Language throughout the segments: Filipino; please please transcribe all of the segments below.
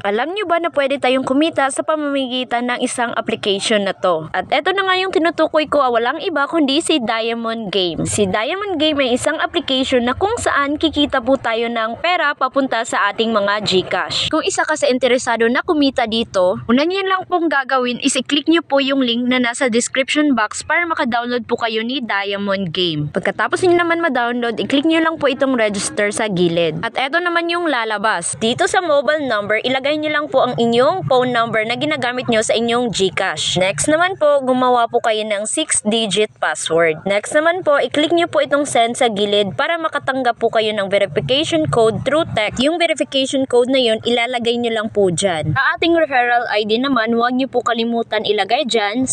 Alam nyo ba na pwede tayong kumita sa pamamagitan ng isang application na to? At eto na nga yung tinutukoy ko, walang iba kundi si Diamond Game. Si Diamond Game ay isang application na kung saan kikita po tayo ng pera papunta sa ating mga GCash. Kung isa ka sa interesado na kumita dito, una nyo lang pong gagawin is i-click nyo po yung link na nasa description box para maka-download po kayo ni Diamond Game. Pagkatapos nyo naman ma-download, i-click nyo lang po itong register sa gilid. At eto naman yung lalabas. Dito sa mobile number, ilagay nyo lang po ang inyong phone number na ginagamit nyo sa inyong GCash. Next naman po, gumawa po kayo ng 6-digit password. Next naman po, i-click nyo po itong send sa gilid para makatanggap po kayo ng verification code through text. Yung verification code na yun, ilalagay nyo lang po dyan. Sa ating referral ID naman, huwag nyo po kalimutan ilagay dyan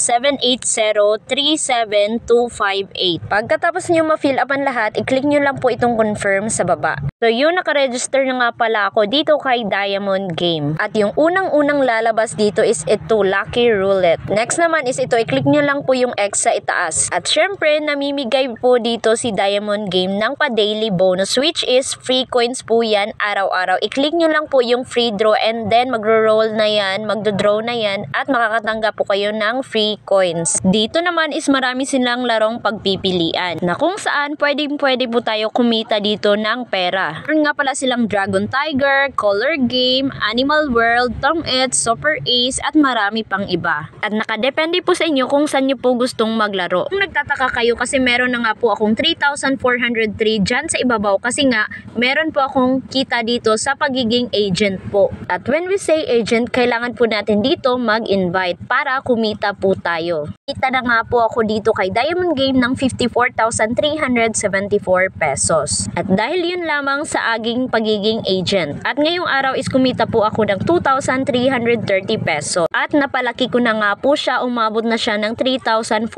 780-37258. Pagkatapos nyo ma-fill up ang lahat, i-click nyo lang po itong confirm sa baba. So yun, naka-register na nga pala ako dito kay Diamond Game. At yung unang-unang lalabas dito is ito, Lucky Roulette. Next naman is ito, i-click nyo lang po yung X sa itaas. At syempre, namimigay po dito si Diamond Game ng pa-daily bonus, which is free coins po yan araw-araw. I-click nyo lang po yung free draw and then magro-roll na yan, magdo-draw na yan at makakatanggap po kayo ng free coins. Dito naman is marami silang larong pagpipilian na kung saan pwede po tayo kumita dito ng pera. Meron nga pala silang Dragon Tiger, Color Game, Animal World, Tom It, Super Ace at marami pang iba. At nakadepende po sa inyo kung saan nyo po gustong maglaro. Kung nagtataka kayo kasi meron na nga po akong 3,403 dyan sa ibabaw kasi nga meron po akong kita dito sa pagiging agent po. At when we say agent, kailangan po natin dito mag-invite para kumita po tayo. Kita na nga po ako dito kay Diamond Game ng 54,374 pesos. At dahil yun lamang sa aking pagiging agent. At ngayong araw is kumita po ako ng 2,330 pesos. At napalaki ko na nga po siya, umabot na siya ng 3,403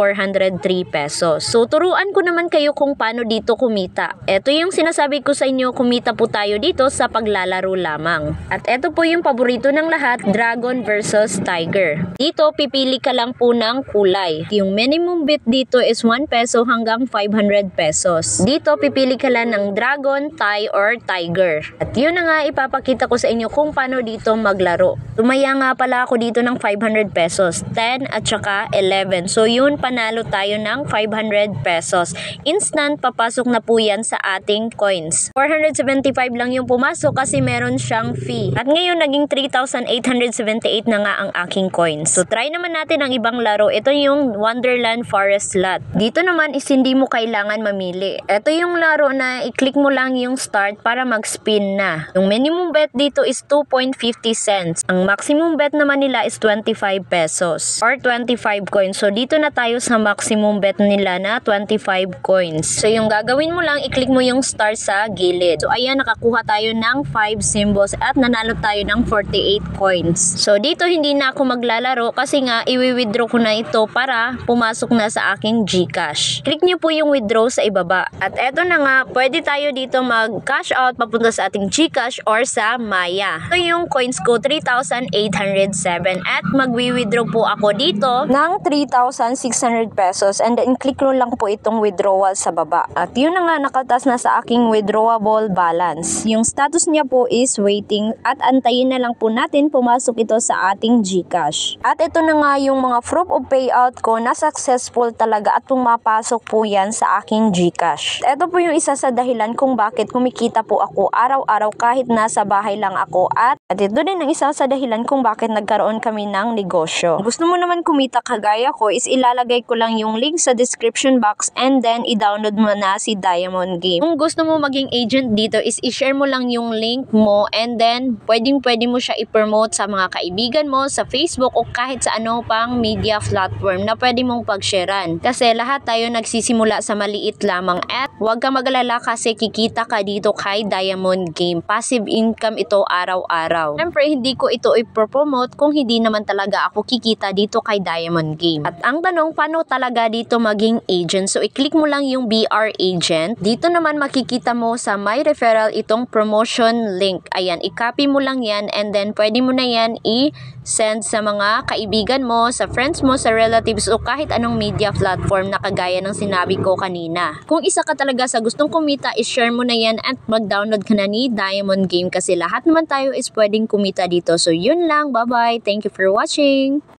pesos. So turuan ko naman kayo kung paano dito kumita. Ito yung sinasabi ko sa inyo, kumita po tayo dito sa paglalaro lamang. At ito po yung paborito ng lahat, Dragon versus Tiger. Dito pipili ka lang po ng kulay. Yung minimum bid dito is 1 peso hanggang 500 pesos. Dito pipili ka lang ng Dragon, Tie, or Tiger. At yun na nga ipapakita ko sa inyo kung paano dito maglaro. Tumaya nga pala ako dito ng 500 pesos, 10 at saka 11. So yun, panalo tayo ng 500 pesos. Instant, papasok na po yan sa ating coins. 475 lang yung pumasok kasi meron siyang fee. At ngayon, naging 3,878 na nga ang aking coins. So try naman natin ang ibang laro. Ito yung Wonderland Forest Lot. Dito naman is hindi mo kailangan mamili. Ito yung laro na i-click mo lang yung start para mag-spin na. Yung minimum bet dito is 2.50 cents. Ang maximum bet naman nila is 25 pesos or 25 coins. So dito na tayo sa maximum bet nila na 25 coins. So yung gagawin mo lang, i-click mo yung start sa gilid. So ayan, nakakuha tayo ng 5 symbols at nanalo tayo ng 48 coins. So dito hindi na ako maglalaro kasi nga i-withdraw ko na ito para pumasok na sa aking GCash. Click nyo po yung withdraw sa ibaba. At eto na nga, pwede tayo dito mag-cash out papunta sa ating GCash or sa Maya. So yung coins ko 3,807 at magwi-withdraw po ako dito ng 3,600 pesos and then click ko lang po itong withdrawal sa baba. At yun na nga, nakatas na sa aking withdrawable balance. Yung status niya po is waiting at antayin na lang po natin pumasok ito sa ating GCash. At ito na nga yung mga proof of payout ko na successful talaga at pumapasok po yan sa aking GCash. Ito po yung isa sa dahilan kung bakit kumikita po ako araw-araw kahit nasa bahay lang ako at ito din ang isa sa dahilan kung bakit nagkaroon kami ng negosyo. Gusto mo naman kumita kagaya ko is ilalagay ko lang yung link sa description box and then i-download mo na si Diamond Game. Kung gusto mo maging agent dito is i-share mo lang yung link mo and then pwede mo siya i-promote sa mga kaibigan mo sa Facebook o kahit sa ano pang media platform na pwede mong pag-sharean. Kasi lahat tayo nagsisimula sa maliit lamang at huwag ka mag-alala kasi kikita ka dito kay Diamond Game. Passive income ito araw-araw. Siyempre, hindi ko ito i-promote kung hindi naman talaga ako kikita dito kay Diamond Game. At ang tanong, paano talaga dito maging agent? So i-click mo lang yung BR Agent. Dito naman makikita mo sa My Referral itong promotion link. Ayan, i-copy mo lang yan and then pwede mo na yan i-send sa mga kaibigan mo, sa friends mo, sa relatives o kahit anong media platform na kagaya ng sinabi ko kanina. Kung isa ka talaga sa gustong kumita, i-share mo na yan at mag-download ka na ni Diamond Game kasi lahat naman tayo is pwedeng kumita dito. So yun lang, bye-bye. Thank you for watching.